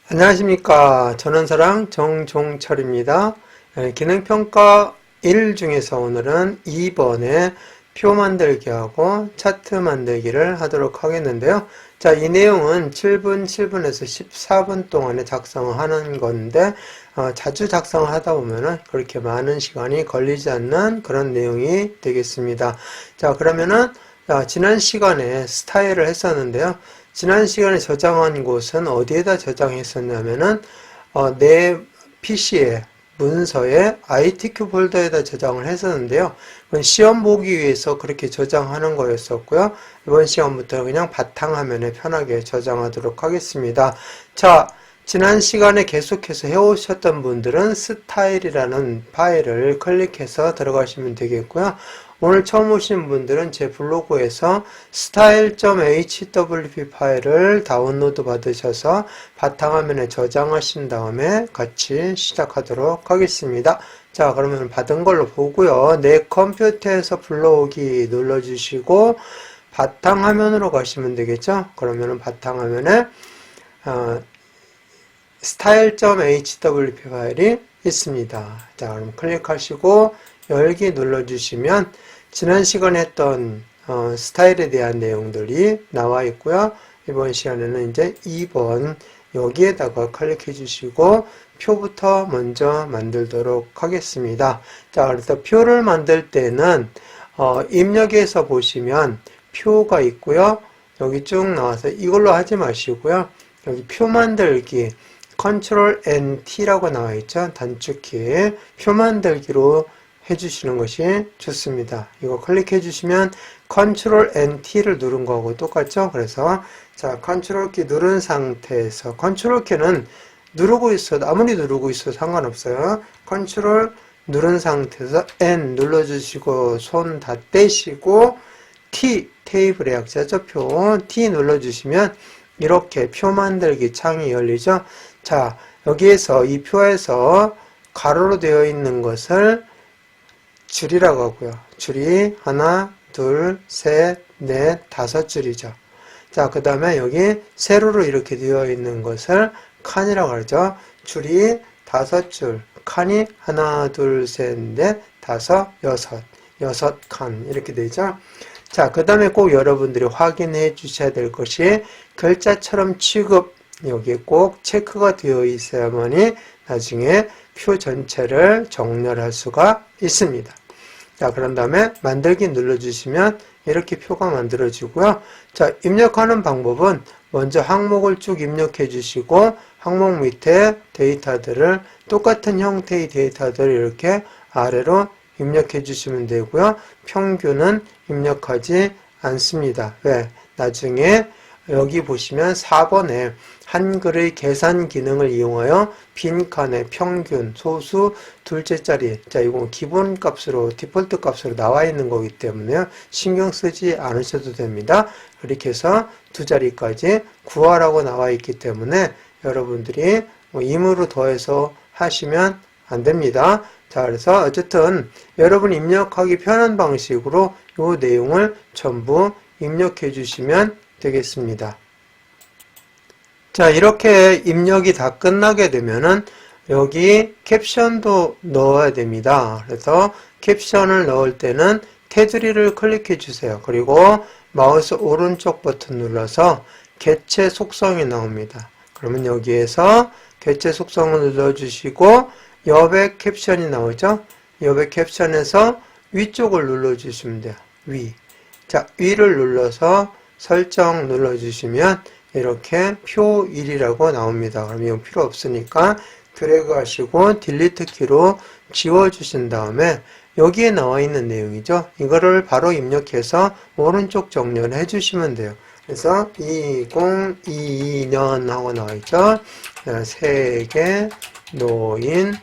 안녕하십니까. 전원사랑 정종철입니다. 기능평가 1 중에서 오늘은 2번에 표 만들기하고 차트 만들기를 하도록 하겠는데요. 자, 이 내용은 7분에서 14분 동안에 작성하는 건데, 자주 작성을 하다 보면은 그렇게 많은 시간이 걸리지 않는 그런 내용이 되겠습니다. 자, 그러면은, 지난 시간에 스타일을 했었는데요. 지난 시간에 저장한 곳은 어디에다 저장했었냐면은 내 PC에 문서에 ITQ 폴더에다 저장을 했었는데요. 그건 시험 보기 위해서 그렇게 저장하는 거였었고요. 이번 시간부터 그냥 바탕화면에 편하게 저장하도록 하겠습니다. 자, 지난 시간에 계속해서 해오셨던 분들은 스타일이라는 파일을 클릭해서 들어가시면 되겠고요. 오늘 처음 오신 분들은 제 블로그에서 style.hwp 파일을 다운로드 받으셔서 바탕화면에 저장하신 다음에 같이 시작하도록 하겠습니다. 자, 그러면 받은 걸로 보고요. 내 컴퓨터에서 불러오기 눌러주시고 바탕화면으로 가시면 되겠죠. 그러면 바탕화면에 style.hwp 파일이 있습니다. 자, 그럼 클릭하시고 열기 눌러주시면 지난 시간에 했던 스타일에 대한 내용들이 나와 있고요. 이번 시간에는 이제 2번 여기에다가 클릭해 주시고 표부터 먼저 만들도록 하겠습니다. 자, 그래서 표를 만들 때는 입력에서 보시면 표가 있고요. 여기 쭉 나와서 이걸로 하지 마시고요. 여기 표 만들기 Ctrl N T라고 나와 있죠. 단축키 표 만들기로 해주시는 것이 좋습니다. 이거 클릭해 주시면 Ctrl N T를 누른 거하고 똑같죠? 그래서 자, Ctrl 키 누른 상태에서 Ctrl 키는 누르고 있어도 아무리 누르고 있어도 상관없어요. Ctrl 누른 상태에서 N 눌러주시고 손 다 떼시고 T 테이블의 약자죠. 표 T 눌러주시면 이렇게 표 만들기 창이 열리죠. 자, 여기에서 이 표에서 가로로 되어 있는 것을 줄이라고 하고요. 줄이 하나, 둘, 셋, 넷, 다섯 줄이죠. 자, 그 다음에 여기 세로로 이렇게 되어 있는 것을 칸이라고 하죠. 줄이 다섯 줄, 칸이 하나, 둘, 셋, 넷, 다섯, 여섯 칸 이렇게 되죠. 자, 그 다음에 꼭 여러분들이 확인해 주셔야 될 것이 글자처럼 취급 여기에 꼭 체크가 되어 있어야만이 나중에 표 전체를 정렬할 수가 있습니다. 자, 그런 다음에 만들기 눌러주시면 이렇게 표가 만들어지고요. 자, 입력하는 방법은 먼저 항목을 쭉 입력해 주시고 항목 밑에 데이터들을 똑같은 형태의 데이터들을 이렇게 아래로 입력해 주시면 되고요. 평균은 입력하지 않습니다. 왜? 나중에 여기 보시면 4번에 한글의 계산 기능을 이용하여 빈칸의 평균, 소수, 둘째 자리. 자, 이건 기본 값으로, 디폴트 값으로 나와 있는 거기 때문에요. 신경 쓰지 않으셔도 됩니다. 그렇게 해서 두 자리까지 구하라고 나와 있기 때문에 여러분들이 임으로 더해서 하시면 안 됩니다. 자, 그래서 어쨌든 여러분 입력하기 편한 방식으로 이 내용을 전부 입력해 주시면 되겠습니다. 자, 이렇게 입력이 다 끝나게 되면은 여기 캡션도 넣어야 됩니다. 그래서 캡션을 넣을 때는 테두리를 클릭해 주세요. 그리고 마우스 오른쪽 버튼 눌러서 개체 속성이 나옵니다. 그러면 여기에서 개체 속성을 눌러주시고 여백 캡션이 나오죠? 여백 캡션에서 위쪽을 눌러주시면 돼요. 위. 자, 위를 눌러서 설정 눌러주시면 이렇게 표 1이라고 나옵니다. 그럼 이건 필요 없으니까 드래그 하시고 딜리트 키로 지워주신 다음에 여기에 나와 있는 내용이죠. 이거를 바로 입력해서 오른쪽 정렬을 해주시면 돼요. 그래서 2022년 하고 나와 있죠. 세계 노인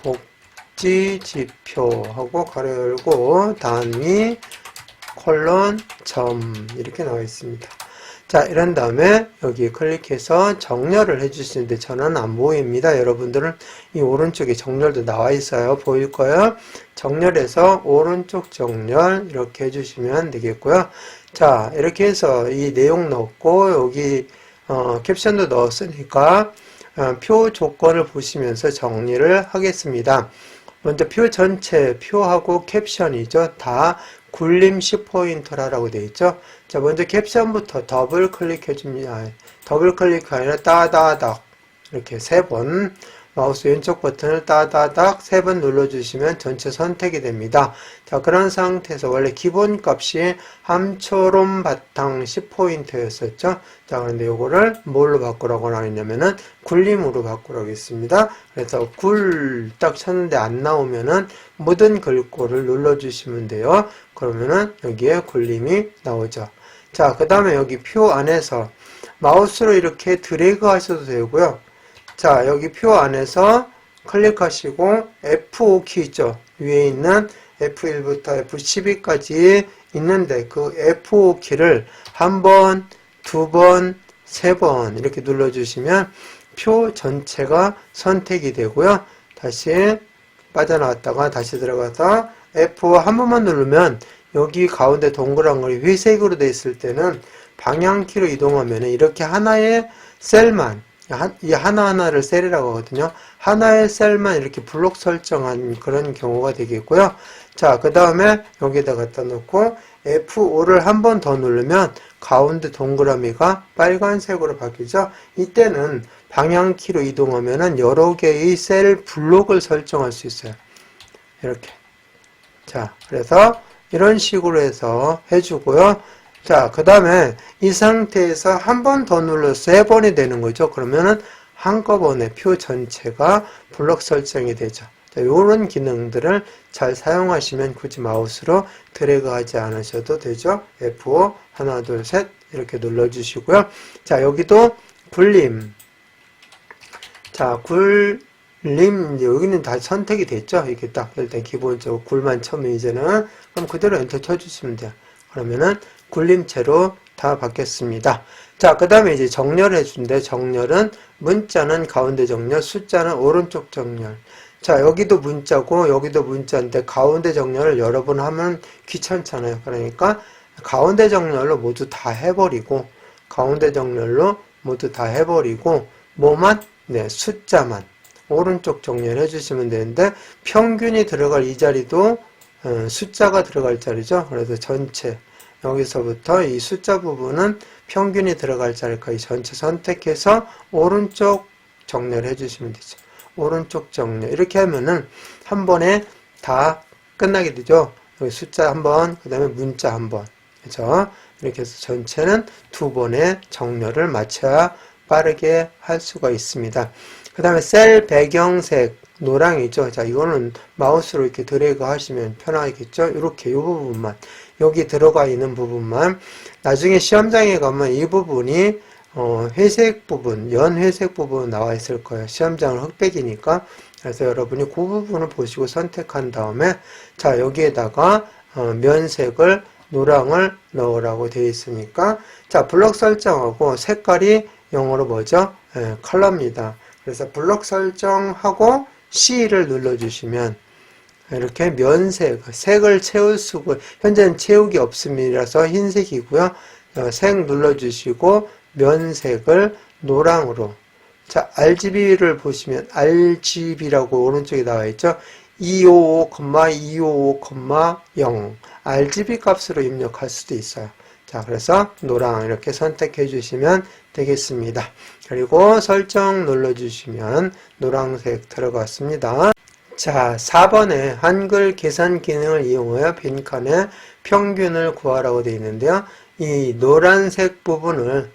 복지 지표하고 가로 열고 단위 콜론 점 이렇게 나와 있습니다. 자, 이런 다음에 여기 클릭해서 정렬을 해주시는데 저는 안 보입니다. 여러분들은 이 오른쪽에 정렬도 나와 있어요. 보일 거예요. 정렬해서 오른쪽 정렬 이렇게 해주시면 되겠고요. 자, 이렇게 해서 이 내용 넣고 여기 캡션도 넣었으니까 표 조건을 보시면서 정리를 하겠습니다. 먼저 표 전체, 표하고 캡션이죠. 다 굴림 10포인트라고 되어 있죠. 자, 먼저 캡션부터 더블 클릭해 줍니다. 더블 클릭이 아니라 따다닥 이렇게 3번 마우스 왼쪽 버튼을 따다닥 3번 눌러주시면 전체 선택이 됩니다. 자, 그런 상태에서 원래 기본값이 함초롬 바탕 10포인트였었죠. 자, 그런데 요거를 뭘로 바꾸라고 하냐면은 굴림으로 바꾸라고 했습니다. 그래서 굴 딱 쳤는데 안 나오면은 모든 글꼴을 눌러주시면 돼요. 그러면은 여기에 굴림이 나오죠. 자, 그 다음에 여기 표 안에서 마우스로 이렇게 드래그 하셔도 되고요. 자, 여기 표 안에서 클릭하시고 F5키 있죠. 위에 있는 F1부터 F12까지 있는데 그 F5키를 한 번, 두 번, 세 번 이렇게 눌러주시면 표 전체가 선택이 되고요. 다시 빠져나왔다가 다시 들어가서 F5 한 번만 누르면 여기 가운데 동그란 걸 회색으로 되어 있을 때는 방향키로 이동하면 이렇게 하나의 셀만 이 하나하나를 셀이라고 하거든요. 하나의 셀만 이렇게 블록 설정한 그런 경우가 되겠고요. 자, 그 다음에 여기다 갖다 놓고 F5를 한 번 더 누르면 가운데 동그라미가 빨간색으로 바뀌죠. 이때는 방향키로 이동하면 여러 개의 셀 블록을 설정할 수 있어요. 이렇게. 자, 그래서 이런 식으로 해서 해주고요. 자, 그 다음에 이 상태에서 한 번 더 눌러서 3번이 되는 거죠. 그러면은 한꺼번에 표 전체가 블록 설정이 되죠. 자, 이런 기능들을 잘 사용하시면 굳이 마우스로 드래그 하지 않으셔도 되죠. F5 하나, 둘, 셋 이렇게 눌러주시고요. 자, 여기도 굴림. 자, 굴림 여기는 다 선택이 됐죠. 이렇게 딱 일단 기본적으로 굴만 쳐면 이제는 그럼 그대로 엔터 쳐주시면 돼요. 그러면은 굴림체로 다 바뀌었습니다. 자, 그 다음에 이제 정렬 해준대. 정렬은 문자는 가운데 정렬, 숫자는 오른쪽 정렬. 자, 여기도 문자고 여기도 문자인데 가운데 정렬을 여러 번 하면 귀찮잖아요. 그러니까 가운데 정렬로 모두 다 해버리고 가운데 정렬로 모두 다 해버리고 뭐만? 네, 숫자만 오른쪽 정렬 해주시면 되는데 평균이 들어갈 이 자리도 숫자가 들어갈 자리죠. 그래서 전체 여기서부터 이 숫자 부분은 평균이 들어갈 자리까지 전체 선택해서 오른쪽 정렬 해주시면 되죠. 오른쪽 정렬 이렇게 하면은 한 번에 다 끝나게 되죠. 여기 숫자 한 번, 그 다음에 문자 한 번. 그죠? 이렇게 해서 전체는 2번의 정렬을 마쳐야 빠르게 할 수가 있습니다. 그 다음에 셀 배경색 노랑이죠. 자, 이거는 마우스로 이렇게 드래그 하시면 편하겠죠. 이렇게 이 부분만 여기 들어가 있는 부분만 나중에 시험장에 가면 이 부분이 회색 부분, 연회색 부분 나와 있을 거예요. 시험장은 흑백이니까. 그래서 여러분이 그 부분을 보시고 선택한 다음에 자, 여기에다가 면색을 노랑을 넣으라고 되어 있으니까 자, 블록 설정하고 색깔이 영어로 뭐죠? 컬러입니다. 그래서 블록 설정하고 C를 눌러주시면 이렇게 면색, 색을 채울 수가 현재는 채우기 없음이라서 흰색이고요. 색 눌러주시고 면색을 노랑으로 자, RGB를 보시면 RGB라고 오른쪽에 나와 있죠. 255,255,0 RGB 값으로 입력할 수도 있어요. 자, 그래서 노랑 이렇게 선택해 주시면 되겠습니다. 그리고 설정 눌러주시면 노란색 들어갔습니다. 자, 4번에 한글 계산 기능을 이용하여 빈칸의 평균을 구하라고 되어 있는데요. 이 노란색 부분의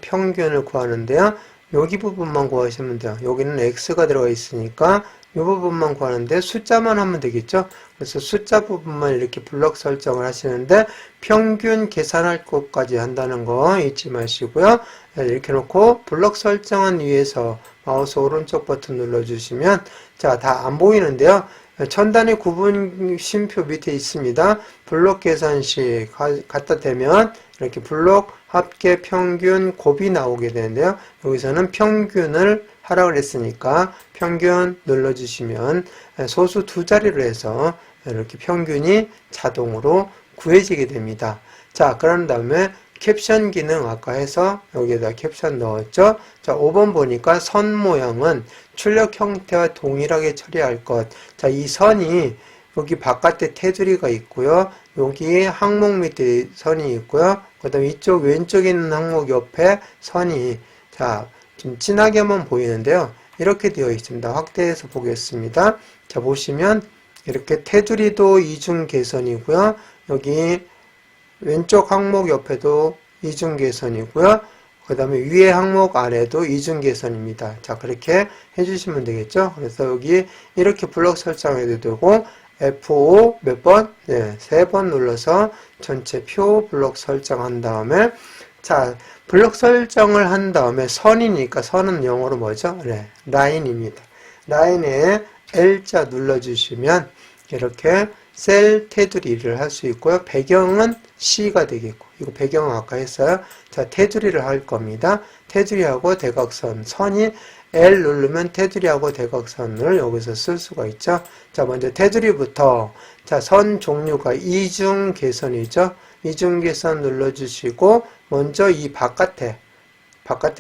평균을 구하는데요. 여기 부분만 구하시면 돼요. 여기는 X가 들어가 있으니까 이 부분만 구하는데 숫자만 하면 되겠죠. 그래서 숫자 부분만 이렇게 블록 설정을 하시는데 평균 계산할 것까지 한다는 거 잊지 마시고요. 이렇게 놓고 블록 설정은 위에서 마우스 오른쪽 버튼 눌러주시면 자, 다 안 보이는데요. 천단의 구분 쉼표 밑에 있습니다. 블록 계산식 갖다 대면 이렇게 블록 합계 평균 곱이 나오게 되는데요. 여기서는 평균을 하라고 그랬으니까 평균 눌러주시면 소수 2자리로 해서 이렇게 평균이 자동으로 구해지게 됩니다. 자, 그런 다음에 캡션 기능 아까 해서 여기에다 캡션 넣었죠. 자, 5번 보니까 선 모양은 출력 형태와 동일하게 처리할 것. 자, 이 선이 여기 바깥에 테두리가 있고요. 여기 항목 밑에 선이 있고요. 그 다음에 이쪽 왼쪽에 있는 항목 옆에 선이, 자, 좀 진하게만 보이는데요. 이렇게 되어 있습니다. 확대해서 보겠습니다. 자, 보시면 이렇게 테두리도 이중계선이고요. 여기 왼쪽 항목 옆에도 이중계선이고요. 그 다음에 위에 항목 아래도 이중계선입니다. 자, 그렇게 해주시면 되겠죠. 그래서 여기 이렇게 블록 설정해도 되고, F5 몇 번? 네, 3번 눌러서 전체 표 블록 설정한 다음에, 자, 블록 설정을 한 다음에 선이니까 선은 영어로 뭐죠? 네, 라인입니다. 라인에 L자 눌러주시면 이렇게 셀 테두리를 할 수 있고요. 배경은 C가 되겠고, 이거 배경은 아까 했어요. 자, 테두리를 할 겁니다. 테두리하고 대각선, 선이 L 누르면 테두리하고 대각선을 여기서 쓸 수가 있죠. 자, 먼저 테두리부터, 자, 선 종류가 이중계선이죠. 이중계선 눌러주시고, 먼저 이 바깥에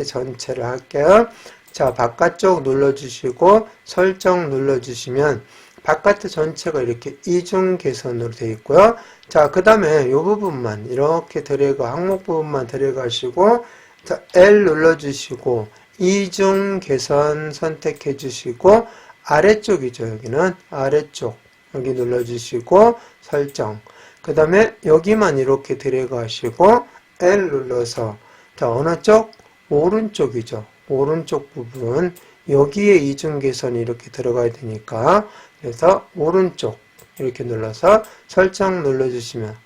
전체를 할게요. 자, 바깥쪽 눌러주시고, 설정 눌러주시면, 바깥에 전체가 이렇게 이중계선으로 되어 있고요. 자, 그 다음에 이 부분만 이렇게 드래그, 항목 부분만 드래그하시고, 자, L 눌러주시고, 이중계선 선택해 주시고, 아래쪽이죠. 여기는 아래쪽. 여기 눌러주시고, 설정. 그 다음에 여기만 이렇게 드래그 하시고, L 눌러서, 자, 어느 쪽? 오른쪽이죠. 오른쪽 부분. 여기에 이중계선이 이렇게 들어가야 되니까, 그래서 오른쪽 이렇게 눌러서 설정 눌러주시면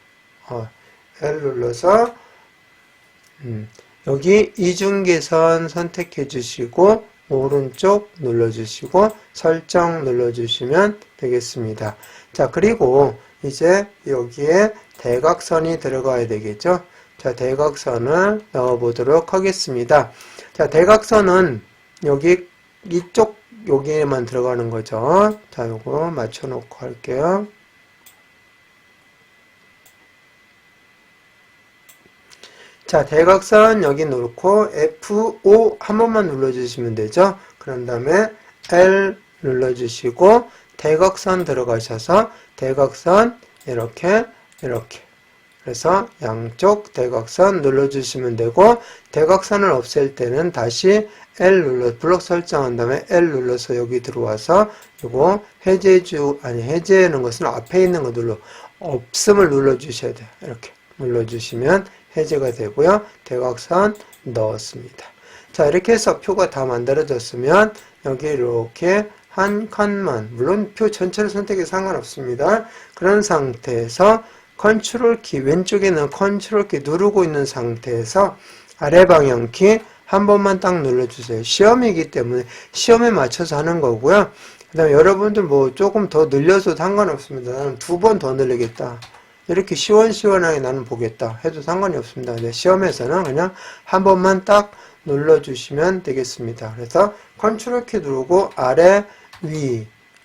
L 눌러서 여기 이중계선 선택해 주시고 오른쪽 눌러주시고 설정 눌러주시면 되겠습니다. 자, 그리고 이제 여기에 대각선이 들어가야 되겠죠. 자, 대각선을 넣어 보도록 하겠습니다. 자, 대각선은 여기 이쪽 여기에만 들어가는 거죠. 자, 요거 맞춰놓고 할게요. 자, 대각선 여기 놓고 F5 한 번만 눌러주시면 되죠. 그런 다음에 L 눌러주시고 대각선 들어가셔서 대각선 이렇게 그래서 양쪽 대각선 눌러주시면 되고, 대각선을 없앨 때는 다시 블록 설정한 다음에 L 눌러서 여기 들어와서 요거 해제하는 것은 앞에 있는 거 없음을 눌러주셔야 돼요. 이렇게 눌러주시면 해제가 되고요. 대각선 넣었습니다. 자, 이렇게 해서 표가 다 만들어졌으면 여기 이렇게 한 칸만, 물론 표 전체를 선택해도 상관없습니다. 그런 상태에서 컨트롤 키, 왼쪽에는 컨트롤 키 누르고 있는 상태에서 아래 방향 키 한 번만 딱 눌러주세요. 시험이기 때문에 시험에 맞춰서 하는 거고요. 그 다음에 여러분들 뭐 조금 더 늘려도 상관없습니다. 나는 2번 더 늘리겠다. 이렇게 시원시원하게 나는 보겠다 해도 상관이 없습니다. 근데 시험에서는 그냥 한 번만 딱 눌러주시면 되겠습니다. 그래서 컨트롤 키 누르고 아래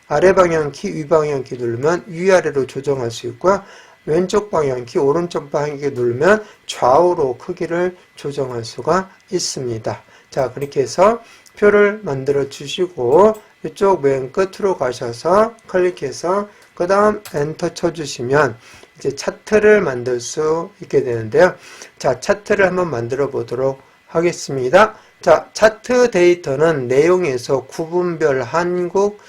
방향 키, 위 방향 키 누르면 위아래로 조정할 수 있고요. 왼쪽 방향키, 오른쪽 방향키 누르면 좌우로 크기를 조정할 수가 있습니다. 자, 그렇게 해서 표를 만들어 주시고 이쪽 맨 끝으로 가셔서 클릭해서 그 다음 엔터 쳐주시면 이제 차트를 만들 수 있게 되는데요. 자, 차트를 한번 만들어 보도록 하겠습니다. 자, 차트 데이터는 내용에서 구분별 한국,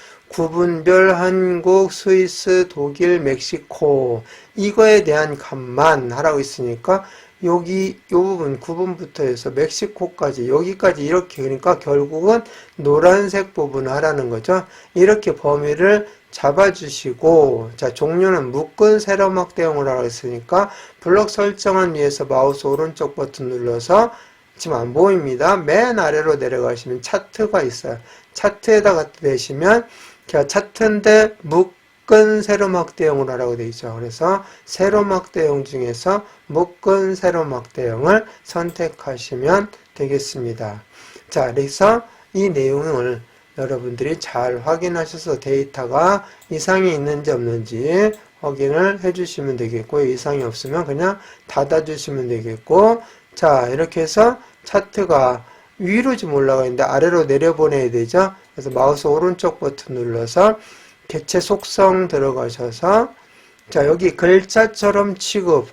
스위스, 독일, 멕시코 이거에 대한 값만 하라고 있으니까 여기 이 부분 구분부터 해서 멕시코까지 여기까지 이렇게, 그러니까 결국은 노란색 부분을 하라는 거죠. 이렇게 범위를 잡아주시고, 자, 종류는 묶은 세로 확대형으로 하라고 했으니까 블록 설정을 위해서 마우스 오른쪽 버튼 눌러서 지금 안 보입니다. 맨 아래로 내려가시면 차트가 있어요. 차트에다가 대시면 자, 차트인데 묶은 세로 확대형으로 하라고 되어 있죠. 그래서 세로 확대형 중에서 묶은 세로 확대형을 선택하시면 되겠습니다. 자, 그래서 이 내용을 여러분들이 잘 확인하셔서 데이터가 이상이 있는지 없는지 확인을 해주시면 되겠고, 이상이 없으면 그냥 닫아주시면 되겠고, 자, 이렇게 해서 차트가 위로 좀 올라가 있는데 아래로 내려보내야 되죠. 그래서 마우스 오른쪽 버튼 눌러서 개체 속성 들어가셔서, 자, 여기 글자처럼 취급.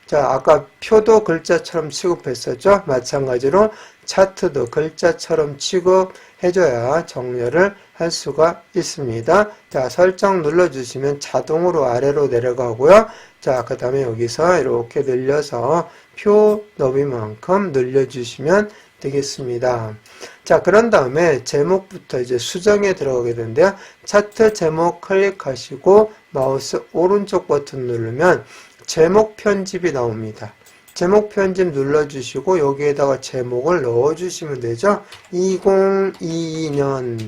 자, 아까 표도 글자처럼 취급했었죠. 마찬가지로 차트도 글자처럼 취급해줘야 정렬을 할 수가 있습니다. 자, 설정 눌러주시면 자동으로 아래로 내려가고요. 자, 그 다음에 여기서 이렇게 늘려서 표 너비만큼 늘려주시면 되겠습니다. 자, 그런 다음에 제목부터 이제 수정에 들어가게 되는데요. 차트 제목 클릭하시고 마우스 오른쪽 버튼 누르면 제목 편집이 나옵니다. 제목 편집 눌러주시고 여기에다가 제목을 넣어주시면 되죠. 2022년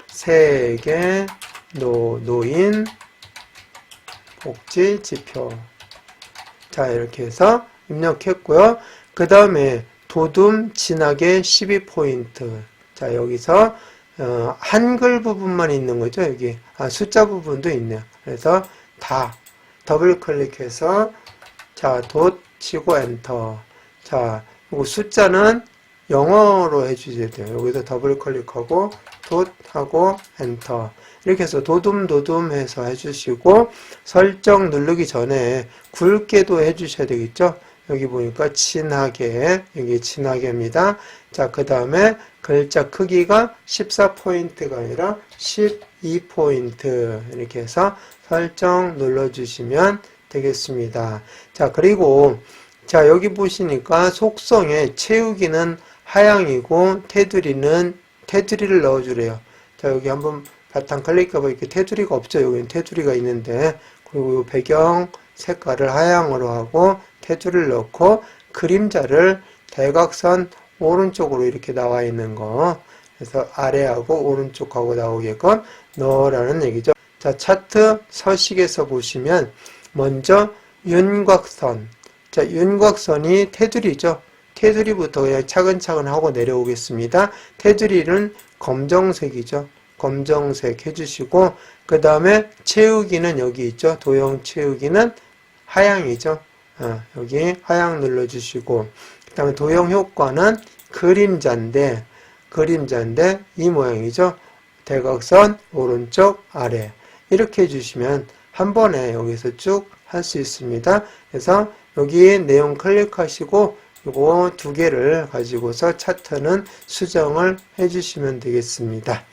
세계 노인 복지 지표. 자, 이렇게 해서 입력했고요. 그 다음에 도둠 진하게 12포인트. 자, 여기서 한글 부분만 있는 거죠. 여기 숫자 부분도 있네요. 그래서 다 더블 클릭해서 자, 돗 치고 엔터. 자, 그리고 숫자는 영어로 해주셔야 돼요. 여기서 더블 클릭하고 돗 하고 엔터. 이렇게 해서 도둠 해서 해주시고, 설정 누르기 전에 굵게도 해주셔야 되겠죠. 여기 보니까 진하게, 여기 진하게입니다. 자, 그 다음에 글자 크기가 14포인트가 아니라 12포인트. 이렇게 해서 설정 눌러주시면 되겠습니다. 자, 그리고 자, 여기 보시니까 속성에 채우기는 하향이고 테두리를 넣어주래요. 자, 여기 한번 바탕 클릭해보면 이렇게 테두리가 없죠. 여기는 테두리가 있는데, 그리고 이 배경 색깔을 하향으로 하고 테두리를 넣고 그림자를 대각선 오른쪽으로 이렇게 나와 있는 거, 그래서 아래하고 오른쪽하고 나오게끔 넣으라는 얘기죠. 자, 차트 서식에서 보시면 먼저 윤곽선. 자, 윤곽선이 테두리죠. 테두리부터 그냥 차근차근 하고 내려오겠습니다. 테두리는 검정색이죠. 검정색 해주시고, 그 다음에 채우기는 여기 있죠. 도형 채우기는 하향이죠. 여기 하향 눌러주시고, 그 다음에 도형 효과는 그림자인데 이 모양이죠. 대각선 오른쪽 아래 이렇게 해주시면 한 번에 여기서 쭉 할 수 있습니다. 그래서 여기 내용 클릭하시고 요거 두 개를 가지고서 차트는 수정을 해주시면 되겠습니다.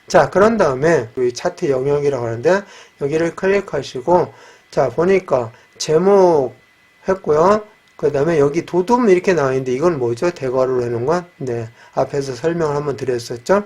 자, 그런 다음에 차트 영역이라고 하는데 여기를 클릭하시고, 자, 보니까 제목 했고요. 그 다음에 여기 도둠 이렇게 나와 있는데 이건 뭐죠? 대괄호로 해놓은 건? 네, 앞에서 설명을 한번 드렸었죠.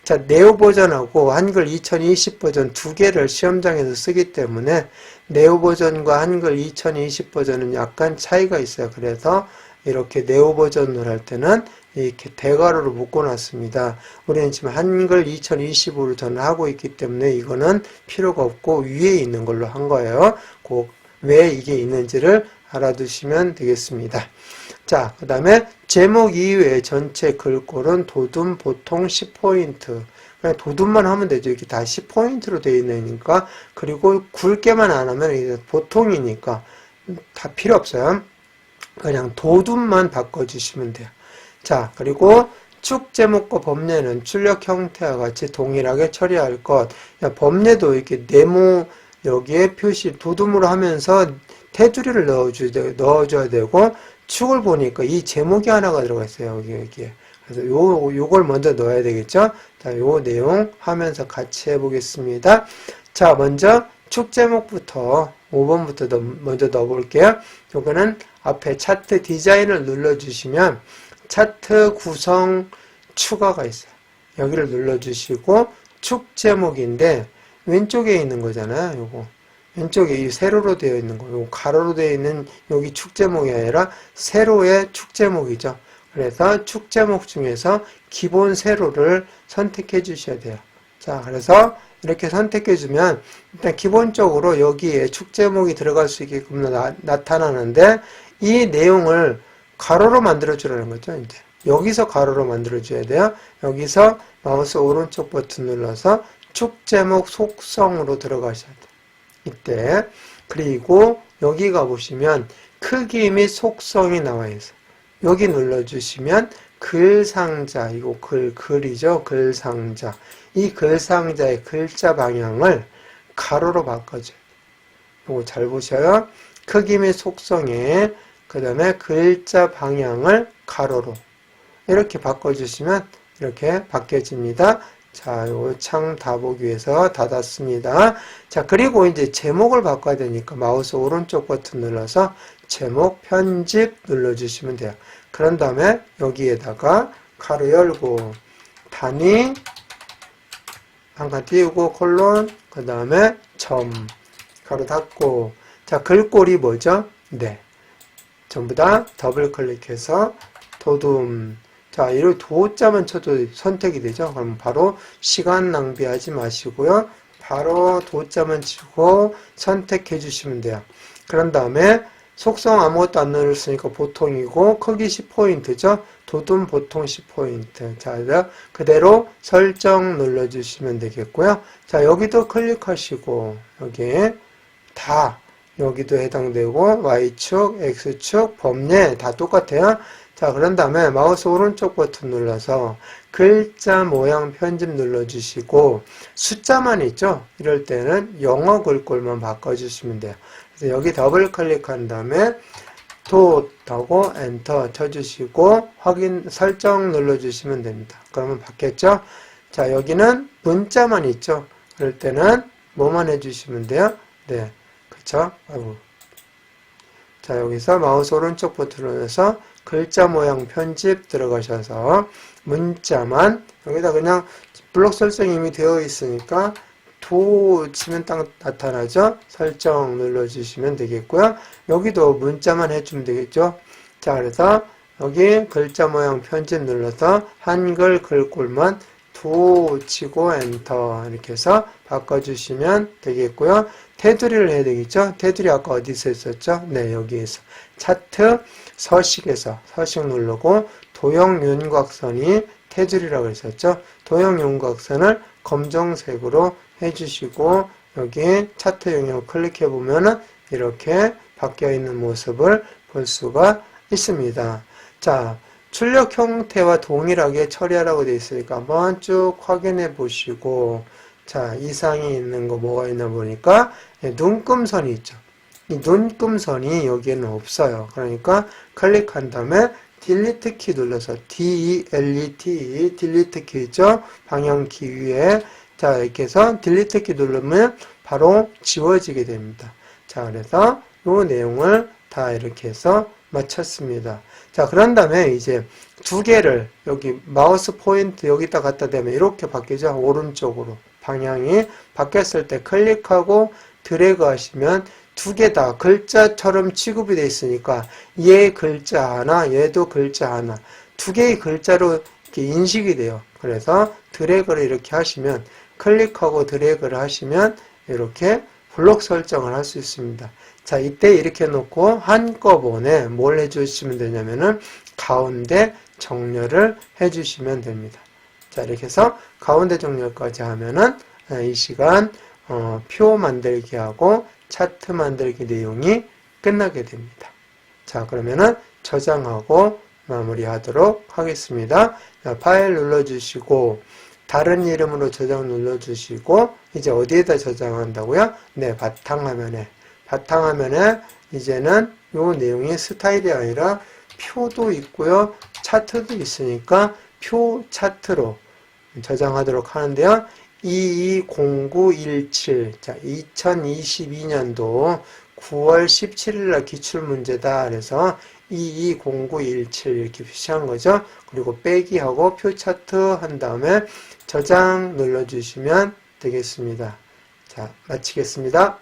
자, 네오 버전하고 한글 2020 버전 두 개를 시험장에서 쓰기 때문에 네오 버전과 한글 2020 버전은 약간 차이가 있어요. 그래서 이렇게 네오 버전을 할 때는 이렇게 대괄호로 묶어놨습니다. 우리는 지금 한글 2025를 저는 하고 있기 때문에 이거는 필요가 없고 위에 있는 걸로 한 거예요. 꼭 왜 이게 있는지를 알아두시면 되겠습니다. 자, 그 다음에 제목 이외에 전체 글꼴은 도둠 보통 10포인트. 그냥 도둠만 하면 되죠. 이렇게 다 10포인트로 되어 있으니까. 그리고 굵게만 안 하면 이게 보통이니까 다 필요 없어요. 그냥 도둠만 바꿔주시면 돼요. 자, 그리고 축 제목과 범례는 출력 형태와 같이 동일하게 처리할 것. 범례도 이렇게 네모 여기에 표시 도둠으로 하면서 테두리를 넣어줘야 되고, 축을 보니까 이 제목이 하나가 들어가 있어요. 여기에. 그래서 요걸 먼저 넣어야 되겠죠? 자, 요 내용 하면서 같이 해보겠습니다. 자, 먼저 축 제목부터 5번부터 먼저 넣어볼게요. 요거는 앞에 차트 디자인을 눌러주시면 차트 구성 추가가 있어요. 여기를 눌러주시고 축 제목인데 왼쪽에 있는 거잖아요. 요거 왼쪽에 이 세로로 되어 있는 거, 요거 가로로 되어 있는 여기 축 제목이 아니라 세로의 축 제목이죠. 그래서 축 제목 중에서 기본 세로를 선택해 주셔야 돼요. 자, 그래서 이렇게 선택해 주면 일단 기본적으로 여기에 축 제목이 들어갈 수 있게끔 나타나는데, 이 내용을 가로로 만들어 주라는 거죠. 이제 여기서 가로로 만들어 줘야 돼요. 여기서 마우스 오른쪽 버튼 눌러서 축 제목 속성으로 들어가셔야 돼요. 이때 그리고 여기 가보시면 크기 및 속성이 나와 있어요. 여기 눌러주시면 글상자, 이거 글이죠. 글상자. 이 글상자의 글자 방향을 가로로 바꿔줘요. 이거 잘 보셔요. 크기 및 속성에 그 다음에 글자 방향을 가로로 이렇게 바꿔주시면 이렇게 바뀌어집니다. 자, 요 창 다 보기 위해서 닫았습니다. 자, 그리고 이제 제목을 바꿔야 되니까 마우스 오른쪽 버튼 눌러서 제목 편집 눌러주시면 돼요. 그런 다음에 여기에다가 가로 열고 단위 한 칸 띄우고 콜론 그 다음에 점 가로 닫고 자, 글꼴이 뭐죠? 네. 전부 다 더블 클릭해서 도둠 자, 이를 도자만 쳐도 선택이 되죠. 그럼 바로 시간 낭비하지 마시고요. 바로 도자만 치고 선택해 주시면 돼요. 그런 다음에 속성 아무것도 안 눌렀으니까 보통이고 크기 10포인트죠. 도둠 보통 10포인트. 자, 그대로 설정 눌러주시면 되겠고요. 자, 여기도 클릭하시고 여기에 다 여기도 해당되고 Y축, X축, 범례 다 똑같아요. 자, 그런 다음에 마우스 오른쪽 버튼 눌러서 글자 모양 편집 눌러주시고 숫자만 있죠? 이럴 때는 영어 글꼴만 바꿔주시면 돼요. 그래서 여기 더블 클릭한 다음에 하고 엔터 쳐주시고 확인 설정 눌러주시면 됩니다. 그러면 바뀌었죠? 자, 여기는 문자만 있죠? 그럴 때는 뭐만 해주시면 돼요? 네, 그쵸? 자, 여기서 마우스 오른쪽 버튼을 눌러서 글자 모양 편집 들어가셔서 문자만 여기다 그냥 블록 설정이 이미 되어 있으니까 도 치면 딱 나타나죠. 설정 눌러주시면 되겠고요. 여기도 문자만 해주면 되겠죠. 자, 그래서 여기 글자 모양 편집 눌러서 한글 글꼴만 도 치고 엔터 이렇게 해서 바꿔주시면 되겠고요. 테두리를 해야 되겠죠. 테두리 아까 어디서 했었죠? 네, 여기에서 차트 서식에서 서식 누르고 도형 윤곽선이 테두리라고 했었죠. 도형 윤곽선을 검정색으로 해주시고 여기 차트 영역을 클릭해 보면은 이렇게 바뀌어 있는 모습을 볼 수가 있습니다. 자, 출력 형태와 동일하게 처리하라고 되어 있으니까 한번 쭉 확인해 보시고 자, 이상이 있는 거 뭐가 있나 보니까 눈금선이 있죠. 이 눈금선이 여기에는 없어요. 그러니까 클릭한 다음에 딜리트 키 눌러서 DELET 딜리트 키죠. 방향키 위에 자, 이렇게 해서 딜리트 키 누르면 바로 지워지게 됩니다. 자, 그래서 이 내용을 다 이렇게 해서 마쳤습니다. 자, 그런 다음에 이제 두 개를 여기 마우스 포인트 여기다 갖다 대면 이렇게 바뀌죠. 오른쪽으로 방향이 바뀌었을 때 클릭하고 드래그 하시면 두 개 다 글자처럼 취급이 되어 있으니까 얘 글자 하나, 얘도 글자 하나 두 개의 글자로 이렇게 인식이 돼요. 그래서 드래그를 이렇게 하시면 클릭하고 드래그를 하시면 이렇게 블록 설정을 할 수 있습니다. 자, 이때 이렇게 놓고 한꺼번에 뭘 해주시면 되냐면은 가운데 정렬을 해주시면 됩니다. 자, 이렇게 해서 가운데 정렬까지 하면은 이 시간 표 만들기 하고 차트 만들기 내용이 끝나게 됩니다. 자, 그러면은 저장하고 마무리하도록 하겠습니다. 자, 파일 눌러주시고 다른 이름으로 저장 눌러주시고 이제 어디에다 저장한다고요? 네, 바탕화면에. 바탕화면에 이제는 요 내용이 스타일이 아니라 표도 있고요. 차트도 있으니까 표 차트로 저장하도록 하는데요. 220917 자, 2022년도 9월 17일날 기출문제다. 그래서 220917 이렇게 표시한 거죠. 그리고 빼기하고 표 차트 한 다음에 저장 눌러주시면 되겠습니다. 자, 마치겠습니다.